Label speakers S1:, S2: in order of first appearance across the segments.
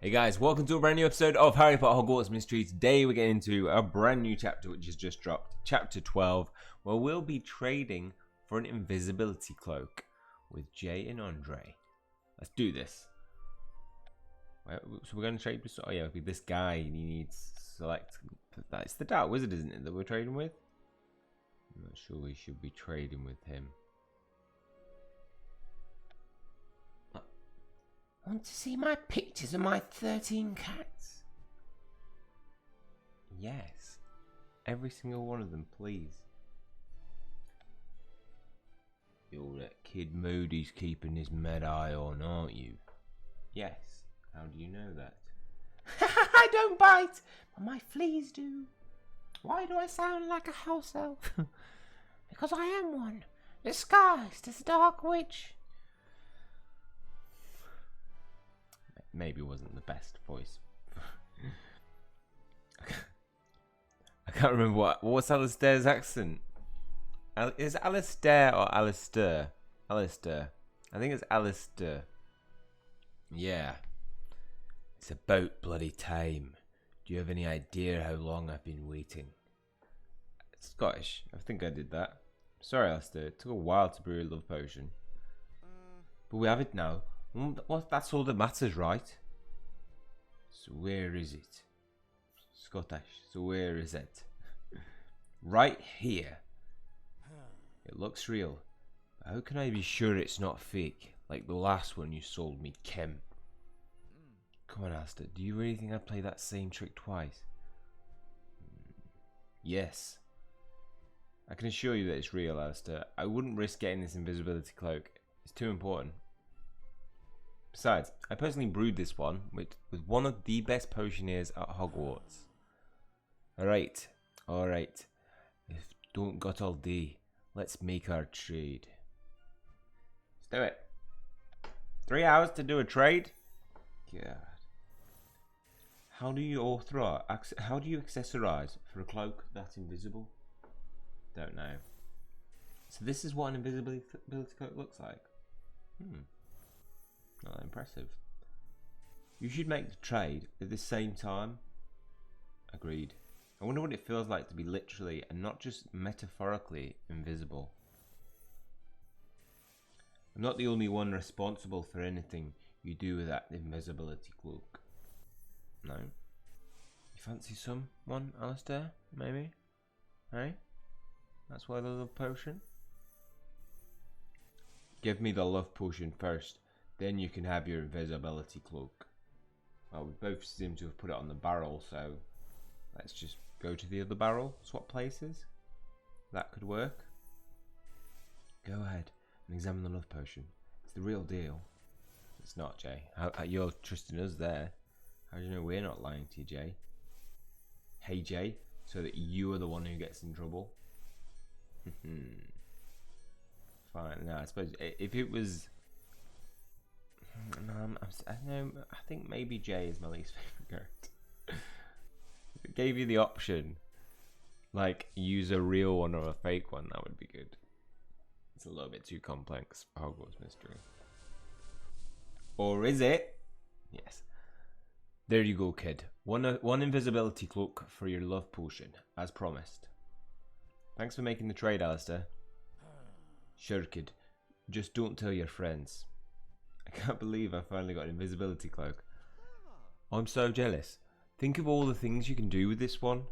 S1: Hey guys, welcome to a brand new episode of Harry Potter Hogwarts Mystery. Today we're getting into a brand new chapter which has just dropped, chapter 12, where we'll be trading for an invisibility cloak with Jay and Andre. Let's do this. So we're going to trade with, oh yeah, this guy, he needs select, that's the Dark Wizard, isn't it, that we're trading with? I'm not sure we should be trading with him. Want to see my pictures of my 13 cats? Yes. Every single one of them, please. You're that kid Moody's keeping his mad eye on, aren't you? Yes. How do you know that? I don't bite, but my fleas do. Why do I sound like a house elf? Because I am one, disguised as a dark witch. Maybe wasn't the best voice. I can't remember what's Alistair's accent. Is it Alistair or Alistair? Alistair. I think it's Alistair. Yeah. It's about bloody time. Do you have any idea how long I've been waiting? It's Scottish. I think I did that. Sorry, Alistair. It took a while to brew a love potion. But we have it now. Well, that's all that matters, right? So where is it? Scottish. So where is it? Right here. It looks real. But how can I be sure it's not fake? Like the last one you sold me, Kim. Come on, Alistair. Do you really think I'd play that same trick twice? Yes. I can assure you that it's real, Alistair. I wouldn't risk getting this invisibility cloak. It's too important. Besides, I personally brewed this one with one of the best potioneers at Hogwarts. Alright. If don't got all day, let's make our trade. Let's do it. 3 hours to do a trade? God. How do you accessorize for a cloak that's invisible? Don't know. So this is what an invisibility cloak looks like. Not that impressive. You should make the trade at the same time. Agreed. I wonder what it feels like to be literally and not just metaphorically invisible. I'm not the only one responsible for anything you do with that invisibility cloak. No. You fancy someone, Alistair? Maybe? Hey? That's why the love potion? Give me the love potion first. Then you can have your invisibility cloak. Well, we both seem to have put it on the barrel, so let's just go to the other barrel, swap places. That could work. Go ahead and examine the love potion. It's the real deal. It's not, Jay. You're trusting us there. How do you know we're not lying to you, Jay? Hey, Jay, so that you are the one who gets in trouble. Fine. No, I suppose if it was... I think maybe Jay is my least favorite character. If it gave you the option, like use a real one or a fake one, that would be good. It's a little bit too complex for Hogwarts Mystery. Or is it? Yes. There you go, kid. One invisibility cloak for your love potion, as promised. Thanks for making the trade, Alistair. Sure, kid. Just don't tell your friends. I can't believe I finally got an invisibility cloak. I'm so jealous. Think of all the things you can do with this one.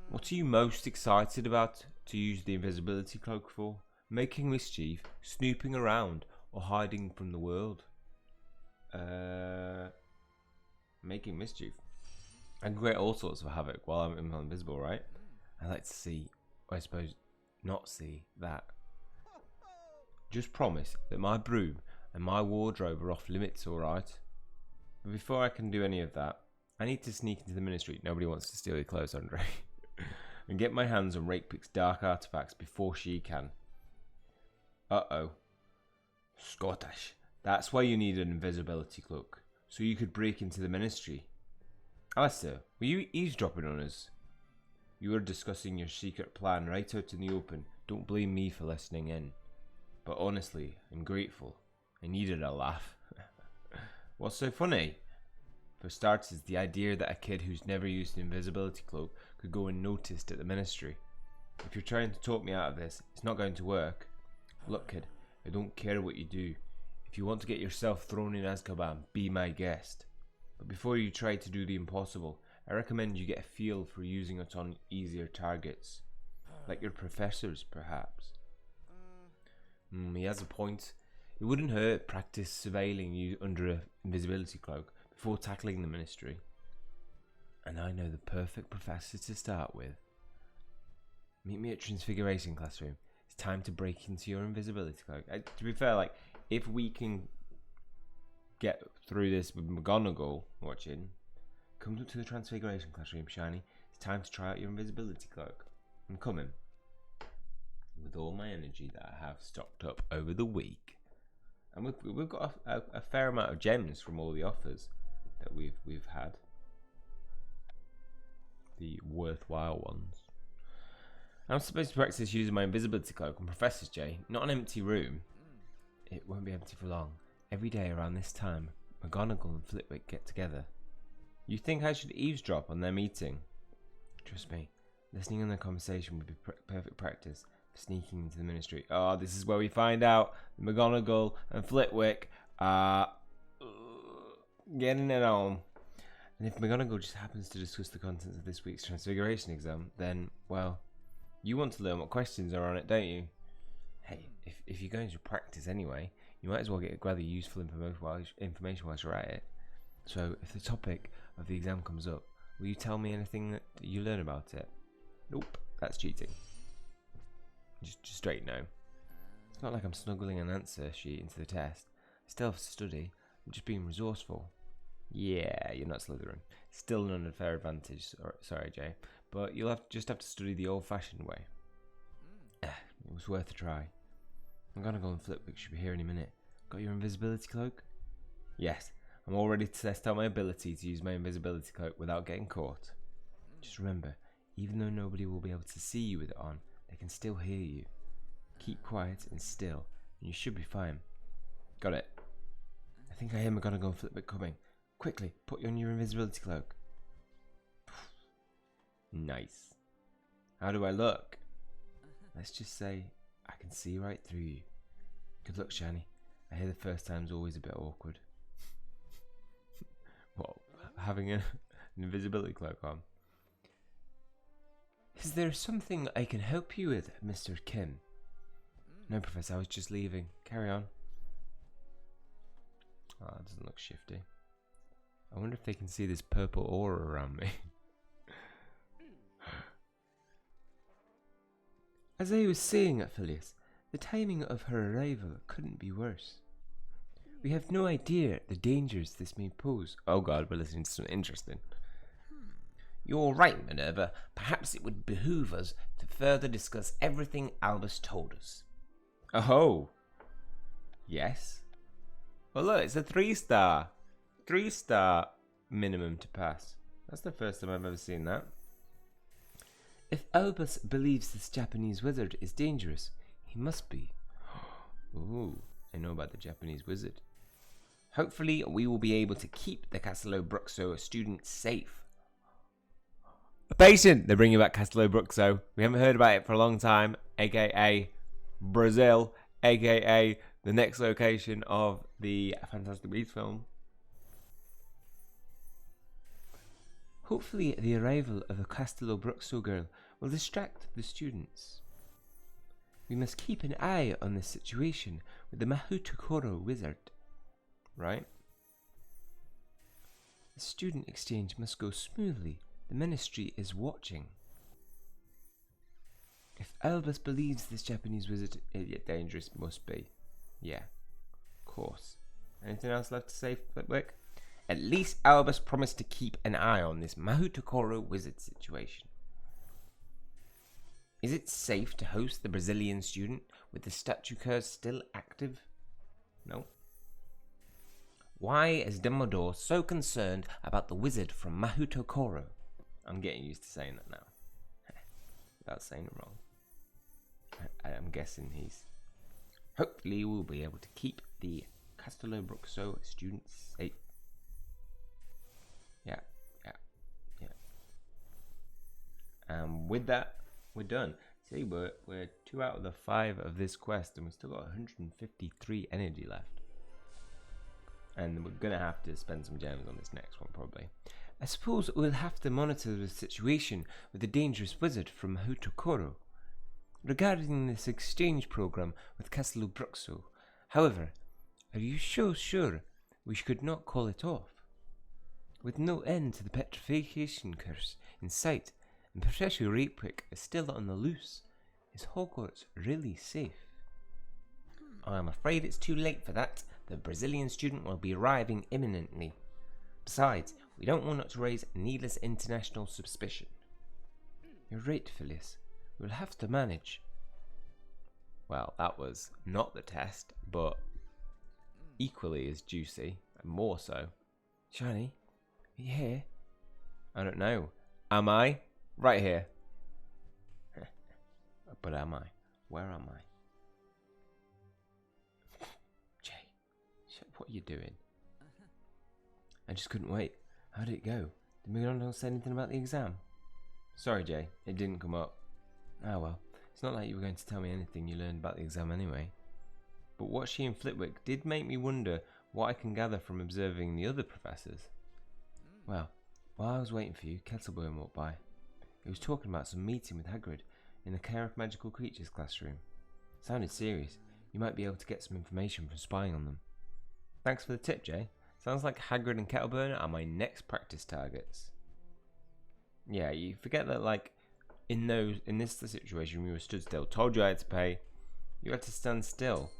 S1: What are you most excited about to use the invisibility cloak for? Making mischief, snooping around, or hiding from the world? Making mischief. I can create all sorts of havoc while I'm invisible, right? I like to see, or I suppose not see, that. Just promise that my broom and my wardrobe are off limits, alright? But before I can do any of that, I need to sneak into the ministry. Nobody wants to steal your clothes, Andre. And get my hands on Rakepick's dark artifacts before she can. Uh-oh. Scottish. That's why you need an invisibility cloak. So you could break into the ministry. Alistair, were you eavesdropping on us? You were discussing your secret plan right out in the open. Don't blame me for listening in. But honestly, I'm grateful. I needed a laugh. What's so funny? For starters, the idea that a kid who's never used the invisibility cloak could go unnoticed at the ministry. If you're trying to talk me out of this, it's not going to work. Look, kid, I don't care what you do. If you want to get yourself thrown in Azkaban, be my guest. But before you try to do the impossible, I recommend you get a feel for using it on easier targets. Like your professors, perhaps. He has a point. It wouldn't hurt practice surveilling you under an invisibility cloak before tackling the ministry. And I know the perfect professor to start with. Meet me at Transfiguration classroom. It's time to break into your invisibility cloak. To be fair, like, if we can get through this with McGonagall watching, come to the Transfiguration classroom, Shiny. It's time to try out your invisibility cloak. I'm coming. With all my energy that I have stocked up over the week. And we've got a fair amount of gems from all the offers that we've had. The worthwhile ones. I'm supposed to practice using my invisibility cloak on Professor J, not an empty room. It won't be empty for long. Every day around this time, McGonagall and Flitwick get together. You think I should eavesdrop on their meeting? Trust me, listening on their conversation would be perfect practice for sneaking into the ministry. Oh, this is where we find out McGonagall and Flitwick are getting it on. And if McGonagall just happens to discuss the contents of this week's Transfiguration exam, then, well, you want to learn what questions are on it, don't you? Hey, if you're going to practice anyway, you might as well get rather useful information whilst you're at it. So, if the topic of the exam comes up, will you tell me anything that you learn about it? Nope, that's cheating. Just straight no. It's not like I'm snuggling an answer sheet into the test. I still have to study. I'm just being resourceful. Yeah, you're not Slytherin. Still an unfair advantage. Sorry, Jay. But you'll just have to study the old-fashioned way. It was worth a try. McGonagall and Flitwick should be here any minute. Got your invisibility cloak? Yes. I'm all ready to test out my ability to use my invisibility cloak without getting caught. Just remember, even though nobody will be able to see you with it on, they can still hear you. Keep quiet and still, and you should be fine. Got it. I think I hear McGonagall and Flitwick coming. Quickly, put on your invisibility cloak. Nice. How do I look? Let's just say I can see right through you. Good luck, Shani. I hear the first time's always a bit awkward. What? Having an invisibility cloak on? Is there something I can help you with, Mr. Kim? No, Professor, I was just leaving. Carry on. Oh, that doesn't look shifty. I wonder if they can see this purple aura around me. As I was saying, Phyllis, the timing of her arrival couldn't be worse. We have no idea the dangers this may pose. Oh god, we're listening to something interesting. You're right, Minerva. Perhaps it would behoove us to further discuss everything Albus told us. Oh. Yes. Well look, it's a 3-star. 3-star minimum to pass. That's the first time I've ever seen that. If Albus believes this Japanese wizard is dangerous, he must be. Ooh, I know about the Japanese wizard. Hopefully, we will be able to keep the Castello Bruxo students safe. A patient! They're bringing back Castello Bruxo. We haven't heard about it for a long time, aka Brazil, aka the next location of the Fantastic Beasts film. Hopefully, the arrival of the Castello Bruxo girl will distract the students. We must keep an eye on this situation with the Mahutukoro wizard. Right? The student exchange must go smoothly. The ministry is watching. If Albus believes this Japanese wizard is dangerous, must be. Yeah, of course. Anything else left to say, Flitwick? At least Albus promised to keep an eye on this Mahutukoro wizard situation. Is it safe to host the Brazilian student with the statue curse still active? No. Why is Dumbledore so concerned about the wizard from Mahutukoro? I'm getting used to saying that now. Without saying it wrong. I'm guessing he's... Hopefully we'll be able to keep the Castello Bruxo students safe. with that, we're done. See, we're 2 out of the 5 of this quest, and we've still got 153 energy left. And we're going to have to spend some gems on this next one, probably. I suppose we'll have to monitor the situation with the dangerous wizard from Hutokoro regarding this exchange program with Castle Bruxo. However, are you so sure we could not call it off? With no end to the petrification curse in sight, and Professor Rapewick is still on the loose, is Hogwarts really safe? I'm afraid it's too late for that. The Brazilian student will be arriving imminently. Besides, we don't want it to raise needless international suspicion. You're right, Phileas. We'll have to manage. Well, that was not the test, but equally as juicy, and more so. Shiny, are you here? I don't know. Am I? Right here. But am I? Where am I? Jay, what are you doing? I just couldn't wait. How did it go? Did McDonald say anything about the exam? Sorry, Jay, it didn't come up. Ah well, it's not like you were going to tell me anything you learned about the exam anyway. But what she and Flitwick did make me wonder what I can gather from observing the other professors. Well, while I was waiting for you, Kettleburn walked by. He was talking about some meeting with Hagrid in the Care of Magical Creatures classroom. Sounded serious. You might be able to get some information from spying on them. Thanks for the tip, Jay. Sounds like Hagrid and Kettleburn are my next practice targets. Yeah, you forget that, like, in this situation, we were stood still. Told you I had to pay. You had to stand still.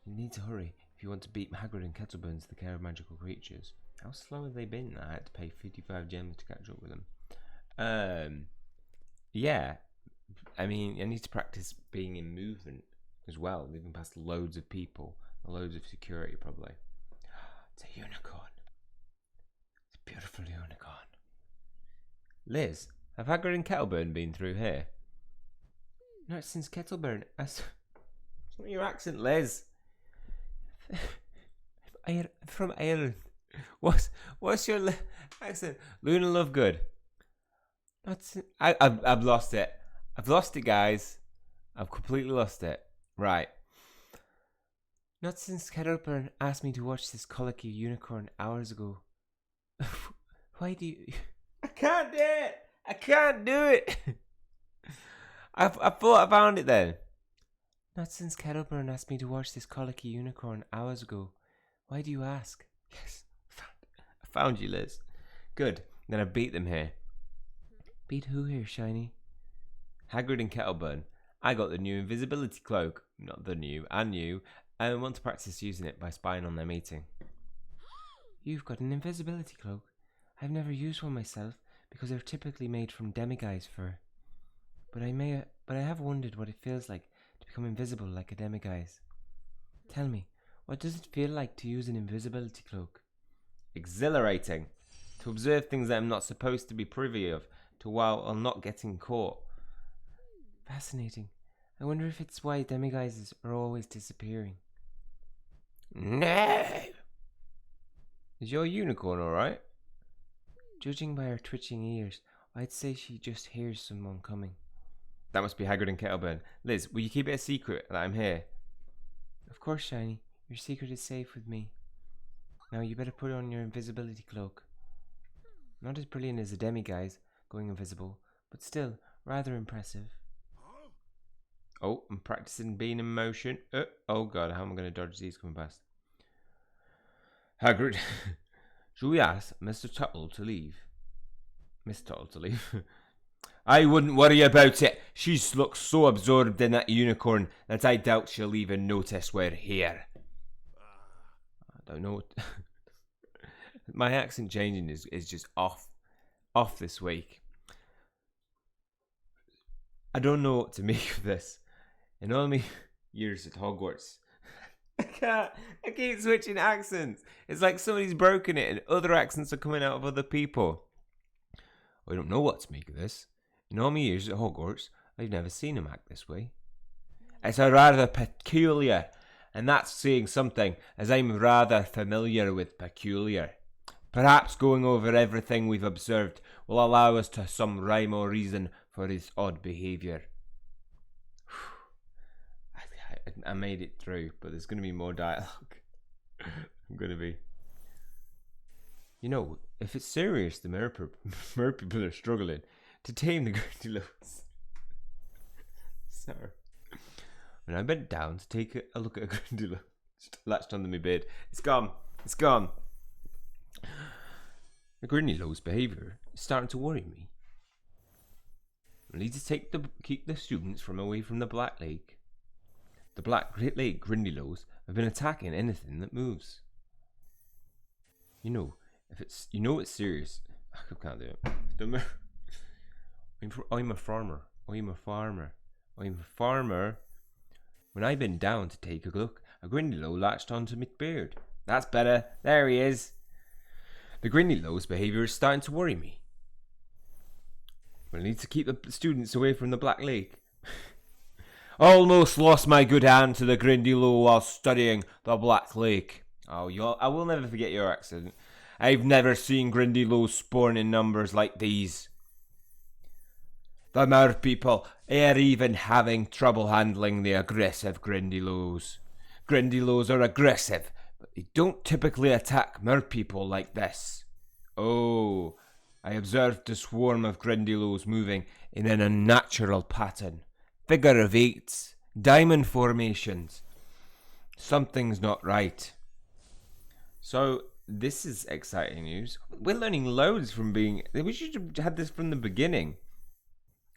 S1: You need to hurry if you want to beat Hagrid and Kettleburn to the Care of Magical Creatures. How slow have they been? I had to pay 55 gems to catch up with them. Yeah. I mean, I need to practice being in movement as well, moving past loads of people, loads of security probably. It's a unicorn. It's a beautiful unicorn. Liz, have Hagrid and Kettleburn been through here? Not since Kettleburn. It's not your accent, Liz. From Ireland. What's your accent? Luna Lovegood. I've lost it. I've lost it, guys. I've completely lost it. Right. Not since Kettleburn asked me to watch this colicky unicorn hours ago. Why do you... I can't do it! I can't do it! I thought I found it then. Not since Kettleburn asked me to watch this colicky unicorn hours ago. Why do you ask? Yes, I found you, Liz. Good. Then I beat them here. Beat who here, Shiny? Hagrid and Kettleburn. I got the new Invisibility Cloak. Not the new, and new. And I want to practice using it by spying on their meeting. You've got an Invisibility Cloak. I've never used one myself because they're typically made from demiguise fur. But I have wondered what it feels like to become invisible like a demiguise. Tell me, what does it feel like to use an invisibility cloak? Exhilarating. To observe things that I'm not supposed to be privy of, to while not getting caught. Fascinating. I wonder if it's why demiguises are always disappearing. No! Is your unicorn alright? Judging by her twitching ears, I'd say she just hears someone coming. That must be Hagrid and Kettleburn. Liz, will you keep it a secret that I'm here? Of course, Shiny. Your secret is safe with me. Now you better put on your invisibility cloak. Not as brilliant as a demiguise, going invisible, but still rather impressive. Oh, I'm practicing being in motion. Oh god, how am I going to dodge these coming past? Hagrid, should we ask Mr. Tuttle to leave? Miss Tuttle to leave? I wouldn't worry about it. She looks so absorbed in that unicorn that I doubt she'll even notice we're here. I don't know what... My accent changing is just off this week. I don't know what to make of this. In all my years at Hogwarts, I keep switching accents. It's like somebody's broken it and other accents are coming out of other people. I don't know what to make of this. In all my years at Hogwarts, I've never seen him act this way. It's a rather peculiar, and that's saying something, as I'm rather familiar with peculiar. Perhaps going over everything we've observed will allow us to some rhyme or reason for his odd behaviour. I made it through, but there's going to be more dialogue. I'm going to be... You know, if it's serious, the mer people are struggling to tame the Grindylows. Sorry. When I bent down to take a look at a Grindylow, latched onto my bed. It's gone. It's gone. The Grindylow's behaviour is starting to worry me. I need to keep the students from away from the Black Lake. The Black Lake Grindylows have been attacking anything that moves. You know, it's serious. I can't do it. I'm a farmer. I'm a farmer. I'm a farmer. When I bent down to take a look, a Grindylow latched onto my beard. That's better. There he is. The Grindylow's behaviour is starting to worry me. I need to keep the students away from the Black Lake. Almost lost my good hand to the Grindylow while studying the Black Lake. Oh, I will never forget your accent. I've never seen Grindylows spawn in numbers like these. The mer people are even having trouble handling the aggressive Grindylows. Grindylows are aggressive, but they don't typically attack mer people like this. Oh, I observed a swarm of Grindylows moving in an unnatural pattern. Figure of eights, diamond formations. Something's not right. So, this is exciting news. We're learning loads from being... We should have had this from the beginning.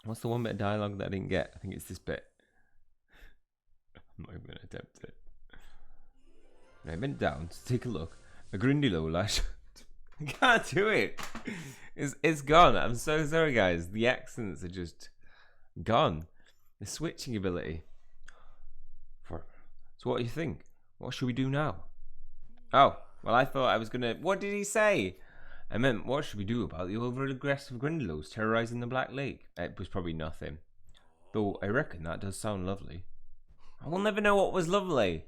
S1: What's the one bit of dialogue that I didn't get? I think it's this bit. I'm not even going to attempt it. When I bent down to take a look, a Grindylow lash... I can't do it. It's gone. I'm so sorry, guys. The accents are just gone. The switching ability. So what do you think? What should we do now? Oh, well, I thought I was going to... What did he say? I meant, what should we do about the over-aggressive Grindylows terrorising the Black Lake? It was probably nothing. Though I reckon that does sound lovely. I will never know what was lovely.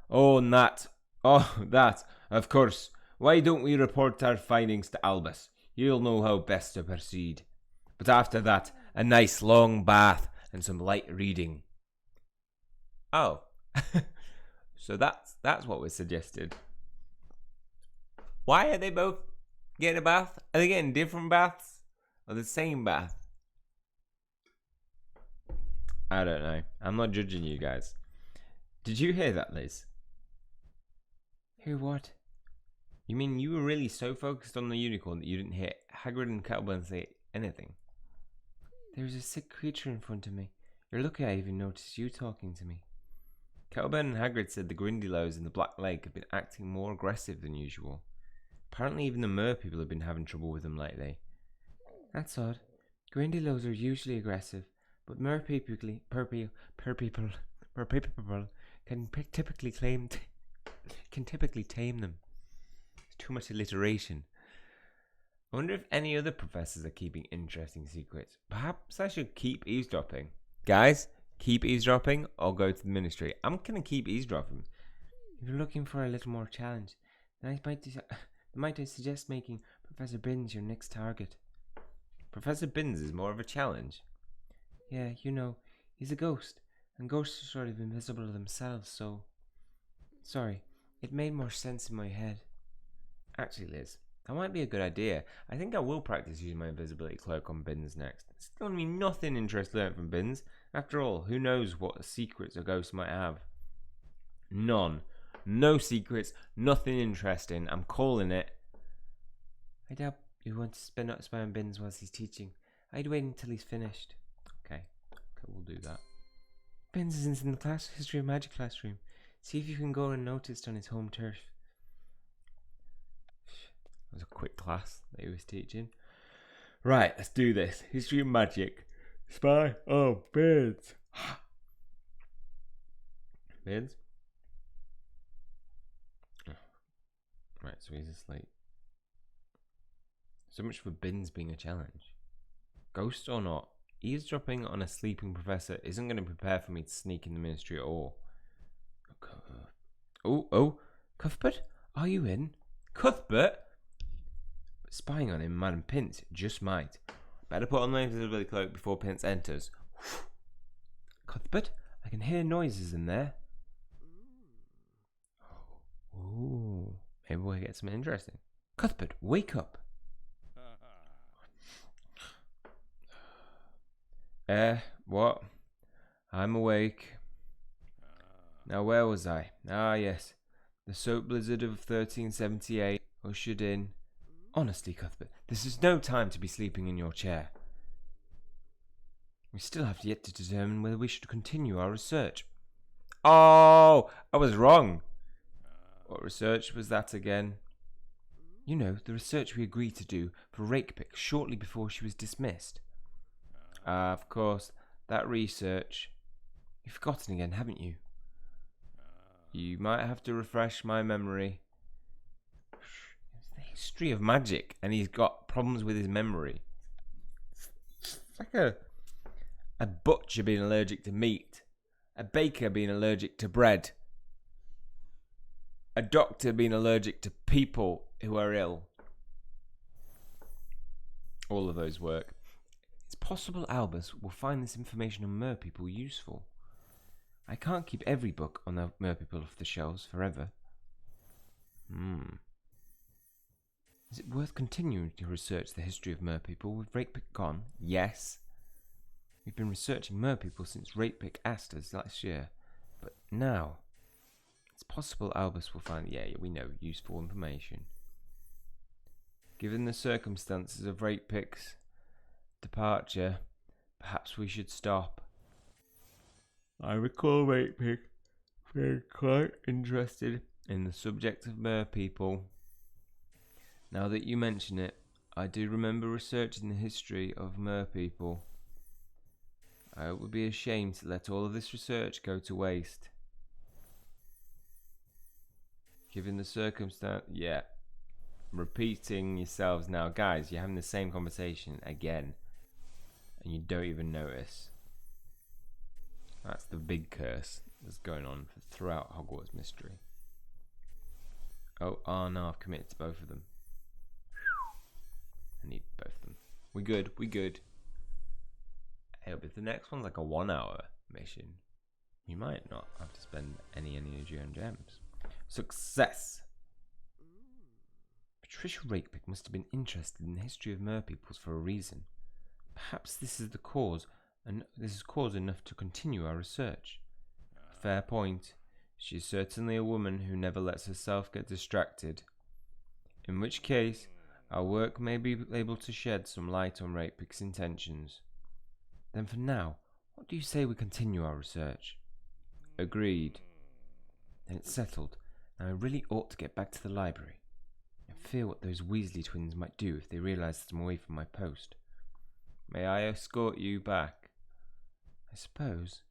S1: Oh, that. Oh, that. Of course. Why don't we report our findings to Albus? He'll know how best to proceed. But after that, a nice long bath and some light reading. Oh. So that's what was suggested. Why are they both getting a bath? Are they getting different baths? Or the same bath? I don't know. I'm not judging you guys. Did you hear that, Liz? Hear what? You mean you were really so focused on the unicorn that you didn't hear Hagrid and Kettlebell say anything? There's a sick creature in front of me. You're lucky I even noticed you talking to me. Kettlebell and Hagrid said the Grindylows in the Black Lake have been acting more aggressive than usual. Apparently even the mer people have been having trouble with them lately. That's odd. Grindylows are usually aggressive, but mer people can typically tame them. Too much alliteration. I wonder if any other professors are keeping interesting secrets. Perhaps I should keep eavesdropping. Guys, keep eavesdropping or go to the ministry. I'm going to keep eavesdropping. If you're looking for a little more challenge, then I suggest making Professor Binns your next target. Professor Binns is more of a challenge? Yeah, you know, he's a ghost, and ghosts are sort of invisible themselves, so... Sorry, it made more sense in my head. Actually, Liz, that might be a good idea. I think I will practice using my invisibility cloak on Binns next. It's going to be nothing interesting learned from Binns. After all, who knows what secrets a ghost might have? None. No secrets, nothing interesting. I'm calling it. I doubt you want to spend not spy on Binns whilst he's teaching. I'd wait until he's finished. Okay, we'll do that. Binns is in the history of magic classroom. See if you can go unnoticed on his home turf. That was a quick class that he was teaching. Right, let's do this. History of magic. Spy on Binns. Binns? Right, so he's asleep. So much for Binns being a challenge. Ghost or not, eavesdropping on a sleeping professor isn't going to prepare for me to sneak in the ministry at all. Oh, Cuthbert? Are you in? Cuthbert? Spying on him, Madam Pince, just might. Better put on the invisibility cloak before Pince enters. Cuthbert, I can hear noises in there. Ooh, maybe we'll get something interesting. Cuthbert, wake up. What? I'm awake. Now, where was I? Ah, yes. The soap blizzard of 1378 ushered in. Honestly, Cuthbert, this is no time to be sleeping in your chair. We still have yet to determine whether we should continue our research. Oh, I was wrong. What research was that again? You know, the research we agreed to do for Rakepick shortly before she was dismissed. Ah, of course, that research. You've forgotten again, haven't you? You might have to refresh my memory. It's the history of magic, and he's got problems with his memory. It's like a butcher being allergic to meat, a baker being allergic to bread, a doctor being allergic to people who are ill. All of those work. It's possible Albus will find this information on merpeople useful. I can't keep every book on the merpeople off the shelves forever. Is it worth continuing to research the history of merpeople with Rakepick gone? Yes. We've been researching merpeople since Rakepick asked us last year, but now it's possible Albus will find, we know, useful information. Given the circumstances of Rakepick's departure, perhaps we should stop. I recall Rakepick being quite interested in the subject of merpeople. Now that you mention it, I do remember researching the history of merpeople. It would be a shame to let all of this research go to waste. Given the circumstance, repeating yourselves now. Guys, you're having the same conversation again, and you don't even notice. That's the big curse that's going on throughout Hogwarts Mystery. Oh, no, I've committed to both of them. I need both of them. We good. Hey, but the next one's like a 1 hour mission. You might not have to spend any energy on gems. Success! Patricia Rakepick must have been interested in the history of merpeoples for a reason. Perhaps this is the cause, and this is cause enough to continue our research. Fair point. She is certainly a woman who never lets herself get distracted. In which case, our work may be able to shed some light on Rakepick's intentions. Then for now, what do you say we continue our research? Agreed. Then it's settled, and I really ought to get back to the library. I fear what those Weasley twins might do if they realise that I'm away from my post. May I escort you back? I suppose.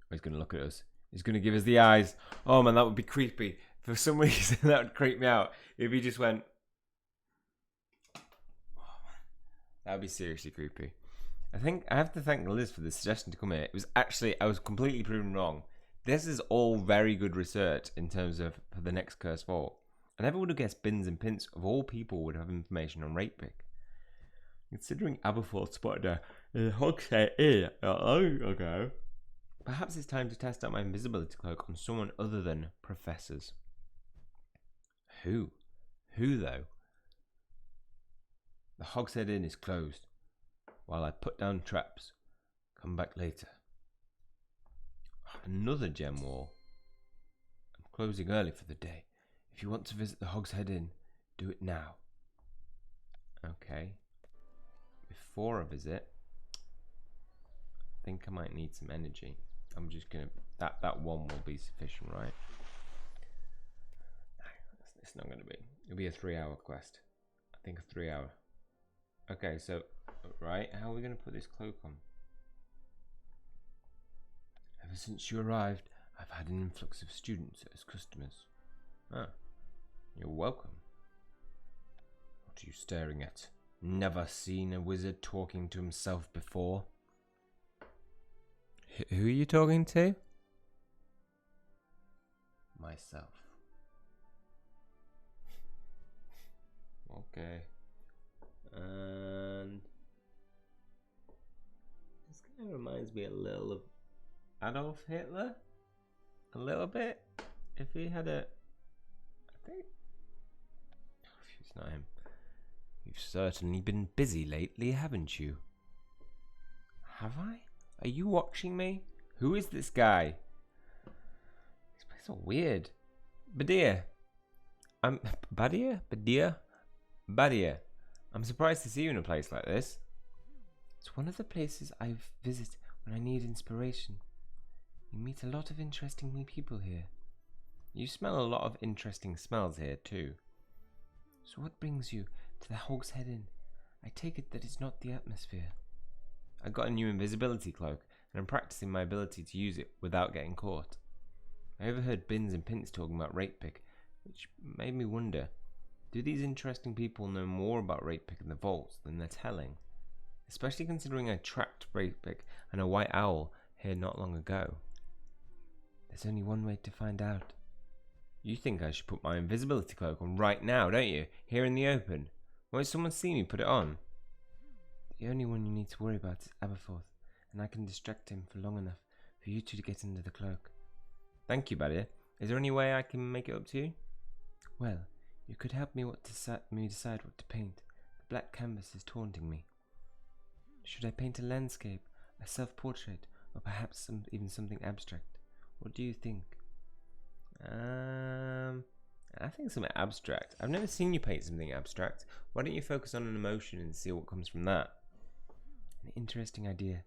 S1: He's going to look at us. He's going to give us the eyes. Oh man, that would be creepy. For some reason, that would creep me out. If he just went... That would be seriously creepy. I think I have to thank Liz for the suggestion to come here. It was actually, I was completely proven wrong. This is all very good research in terms of for the next Curse Vault. I never would have guessed Bins and Pints, of all people, would have information on Rakepick. Considering Aberforth spotted her in the Hogshead ear long ago, perhaps it's time to test out my invisibility cloak on someone other than professors. Who? Who, though? The Hogshead Inn is closed. While I put down traps. Come back later. Another gem wall. I'm closing early for the day. If you want to visit the Hogshead Inn, do it now. Okay. Before I visit, I think I might need some energy. I'm just gonna... That one will be sufficient, right? It's not gonna be. It'll be a 3-hour quest. I think a 3-hour. Okay, so... Right, how are we going to put this cloak on? Ever since you arrived, I've had an influx of students as customers. Ah, you're welcome. What are you staring at? Never seen a wizard talking to himself before? Who are you talking to? Myself. Okay. And reminds me a little of Adolf Hitler. A little bit. If he had a... I think... It's not him. You've certainly been busy lately, haven't you? Have I? Are you watching me? Who is this guy? This place is all weird. Badir. Badir. I'm surprised to see you in a place like this. It's one of the places I visit when I need inspiration. You meet a lot of interesting people here. You smell a lot of interesting smells here too. So what brings you to the Hog's Head Inn? I take it that it's not the atmosphere. I got a new invisibility cloak and I'm practicing my ability to use it without getting caught. I overheard Bins and Pints talking about Rate Pick, which made me wonder, do these interesting people know more about Rate Pick and the vaults than they're telling? Especially considering I tracked Rate Pick and a white owl here not long ago. There's only one way to find out. You think I should put my invisibility cloak on right now, don't you? Here in the open. Won't someone see me put it on? The only one you need to worry about is Aberforth, and I can distract him for long enough for you two to get under the cloak. Thank you, Badia. Is there any way I can make it up to you? Well, you could help me decide what to paint. The black canvas is taunting me. Should I paint a landscape, a self-portrait, or perhaps even something abstract? What do you think? I think something abstract. I've never seen you paint something abstract. Why don't you focus on an emotion and see what comes from that? An interesting idea.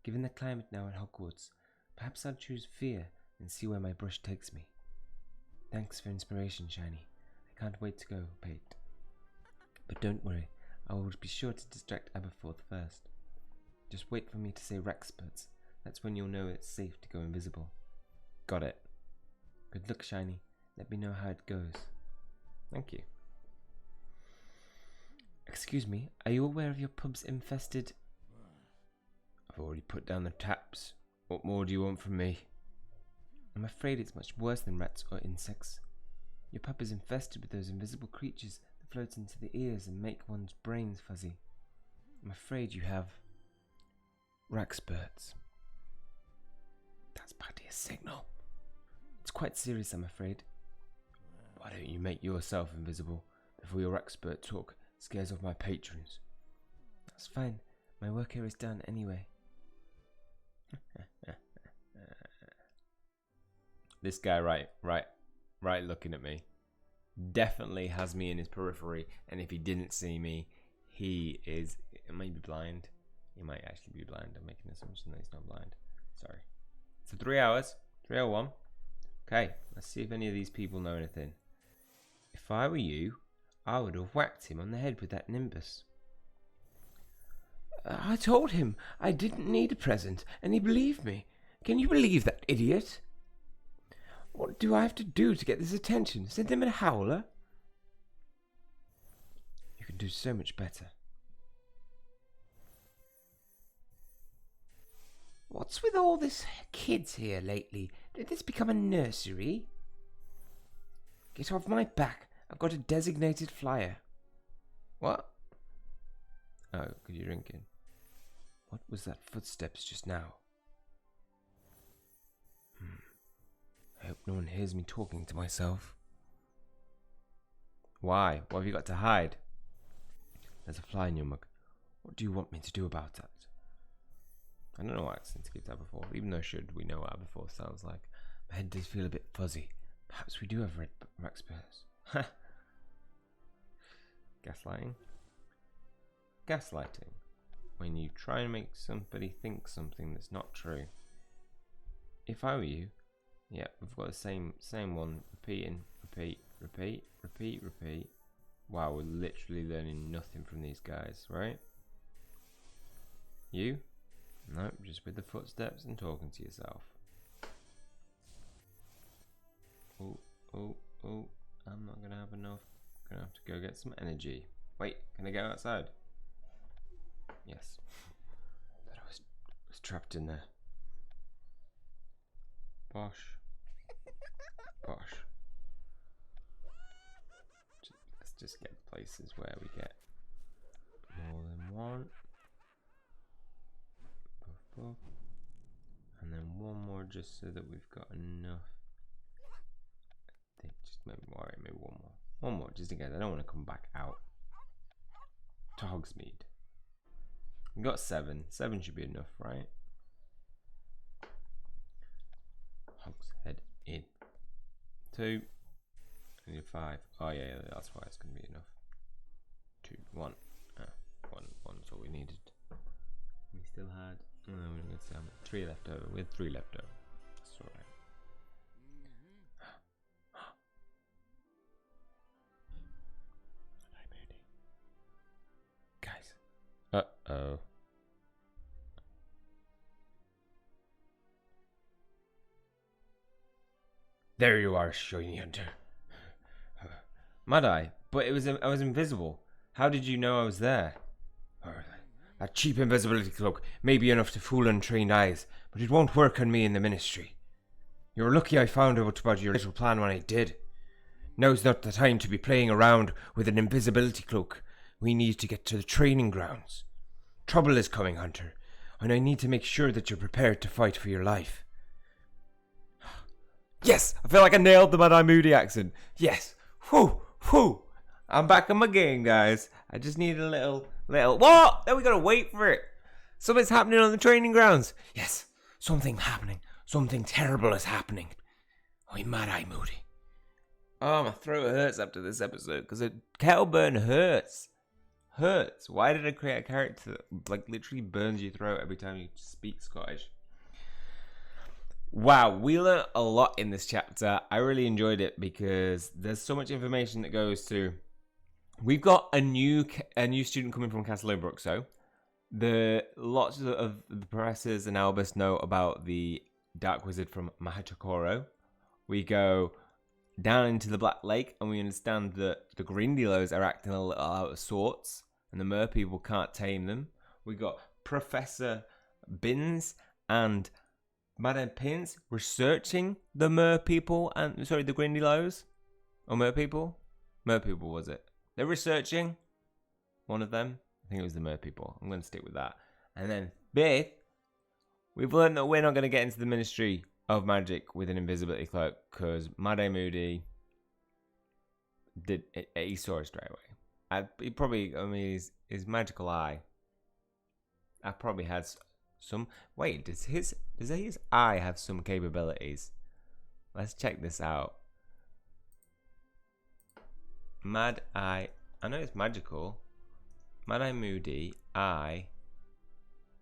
S1: Given the climate now at Hogwarts, perhaps I'll choose fear and see where my brush takes me. Thanks for inspiration, Shiny. I can't wait to go paint. But don't worry, I will be sure to distract Aberforth first. Just wait for me to say Rexperts. That's when you'll know it's safe to go invisible. Got it. Good luck, Shiny. Let me know how it goes. Thank you. Excuse me, are you aware of your pub's infested? I've already put down the taps. What more do you want from me? I'm afraid it's much worse than rats or insects. Your pub is infested with those invisible creatures that float into the ears and make one's brains fuzzy. I'm afraid you have Rexperts. That's Paddy's signal. It's quite serious, I'm afraid. Why don't you make yourself invisible before your expert talk scares off my patrons? That's fine. My work here is done anyway. This guy right looking at me definitely has me in his periphery, and if he didn't see me, he is maybe blind. He might actually be blind. I'm making an assumption that he's not blind. Sorry. So 3 hours. 3:01. Okay, let's see if any of these people know anything. If I were you, I would have whacked him on the head with that nimbus. I told him I didn't need a present, and he believed me. Can you believe that idiot? What do I have to do to get this attention? Send him a howler? You can do so much better. What's with all this kids here lately? Did this become a nursery? Get off my back. I've got a designated flyer. What? Oh, because you're drinking. What was that footsteps just now? I hope no one hears me talking to myself. Why? What have you got to hide? There's a fly in your mug. What do you want me to do about that? I don't know what accent to give to Aberforth, even though we know what Aberforth sounds like. My head does feel a bit fuzzy. Perhaps we do have Rexperts. Gaslighting? Gaslighting. When you try and make somebody think something that's not true. If I were you, yeah, we've got the same one, repeating, repeat. Wow, we're literally learning nothing from these guys, right? You? No, just with the footsteps and talking to yourself. Oh, I'm not gonna have enough. I'm gonna have to go get some energy. Wait, can I go outside? Yes. I thought I was trapped in there. Bosh. Let's just get places where we get more than one. just so that we've got enough. Just maybe more, maybe one more. One more, just in case. I don't want to come back out to Hogsmeade. We got 7. 7 should be enough, right? Hogshead in. 2. I need 5. Oh yeah, that's why it's going to be enough. 2, 1. 1's all we needed. We still had. Oh, we're going to say 3 left over. We had 3 left over. That's alright. Guys. Uh-oh. There you are, Goshinyhunting. Mad Eye, but I was invisible. How did you know I was there? That cheap invisibility cloak may be enough to fool untrained eyes, but it won't work on me in the ministry. You're lucky I found out about your little plan when I did. Now's not the time to be playing around with an invisibility cloak. We need to get to the training grounds. Trouble is coming, Hunter, and I need to make sure that you're prepared to fight for your life. Yes! I feel like I nailed the Mad Eye Moody accent. Yes! Whew! Whew! I'm back in my game, guys. I just need a little... What? Then we gotta wait for it. Something's happening on the training grounds. Yes, something's happening. Something terrible is happening. I'm Mad Eye Moody. Oh, my throat hurts after this episode because a kettle burn hurts. Hurts. Why did I create a character that like literally burns your throat every time you speak Scottish? Wow, we learned a lot in this chapter. I really enjoyed it because there's so much information that goes through. We've got a new student coming from Castle O'Bruxo. Lots of the professors and Albus know about the Dark Wizard from Mahachokoro. We go down into the Black Lake and we understand that the Grindylows are acting a little out of sorts and the Mer people can't tame them. We got Professor Binns and Madame Pins researching the Mer people and the Grindylows or Mer people. Mer people was it? They're researching one of them. I think it was the Mer people. I'm going to stick with that. And then fifth, we've learned that we're not going to get into the Ministry of Magic with an invisibility cloak because Mad Eye Moody he saw it straight away. He probably, his magical eye. I probably has some. Wait, does his eye have some capabilities? Let's check this out. Mad Eye. I know it's magical. Mad Eye Moody. Eye.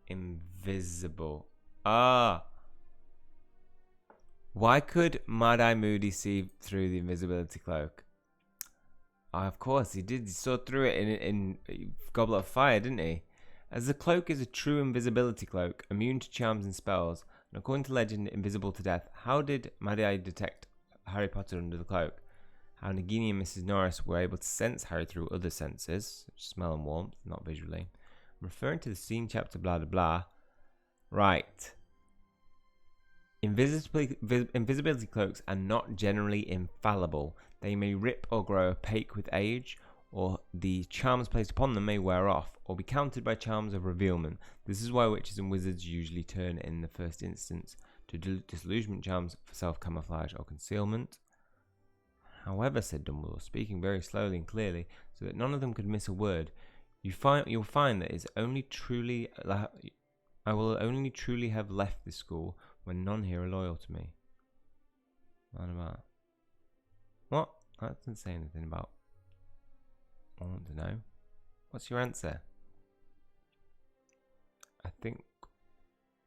S1: Invisible. Ah. Why could Mad Eye Moody see through the invisibility cloak? Of course, he did. He saw through it in Goblet of Fire, didn't he? As the cloak is a true invisibility cloak, immune to charms and spells, and according to legend, invisible to death, how did Mad Eye detect Harry Potter under the cloak? How Nagini and Mrs. Norris were able to sense Harry through other senses, such as smell and warmth, not visually. I'm referring to the scene chapter blah blah blah. Right. Invisibility cloaks are not generally infallible. They may rip or grow opaque with age, or the charms placed upon them may wear off, or be countered by charms of revealment. This is why witches and wizards usually turn in the first instance to disillusionment charms for self-camouflage or concealment. However, said Dumbledore, speaking very slowly and clearly, so that none of them could miss a word, you'll find that I will only truly have left this school when none here are loyal to me. What about? What? That doesn't say anything about. I want to know. What's your answer? I think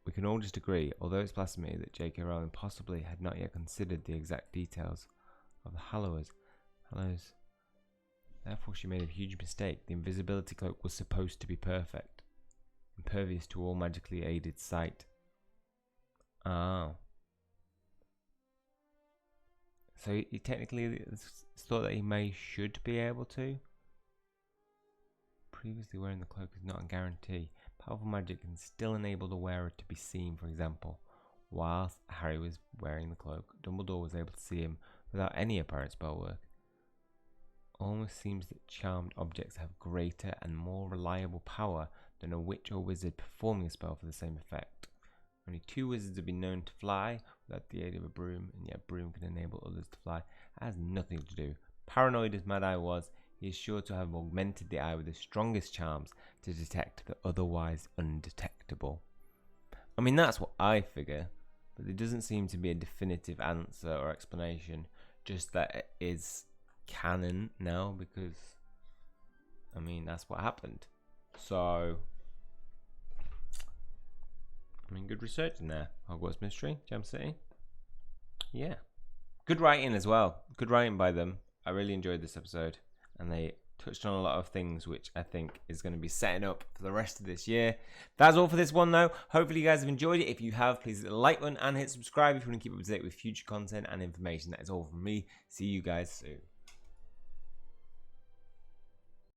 S1: we can all just agree, although it's blasphemy, that J.K. Rowling possibly had not yet considered the exact details of the Hallows. Therefore, she made a huge mistake. The invisibility cloak was supposed to be perfect, impervious to all magically aided sight. Oh. So he technically thought that he should be able to. Previously wearing the cloak is not a guarantee. Powerful magic can still enable the wearer to be seen, for example. Whilst Harry was wearing the cloak, Dumbledore was able to see him without any apparent spell work. Almost seems that charmed objects have greater and more reliable power than a witch or wizard performing a spell for the same effect. Only 2 wizards have been known to fly without the aid of a broom, and yet a broom can enable others to fly. It has nothing to do. Paranoid as Mad Eye was, he is sure to have augmented the eye with the strongest charms to detect the otherwise undetectable. I mean, that's what I figure, but there doesn't seem to be a definitive answer or explanation, just that it is canon now, because, I mean, that's what happened. So, I mean, good research in there. Hogwarts Mystery, Gem City. Yeah. Good writing as well. Good writing by them. I really enjoyed this episode. And they touched on a lot of things which I think is going to be setting up for the rest of this year. That's all for this one, though. Hopefully you guys have enjoyed it. If you have, please hit the like button and hit subscribe if you want to keep up to date with future content and information. That is all from me. See you guys soon.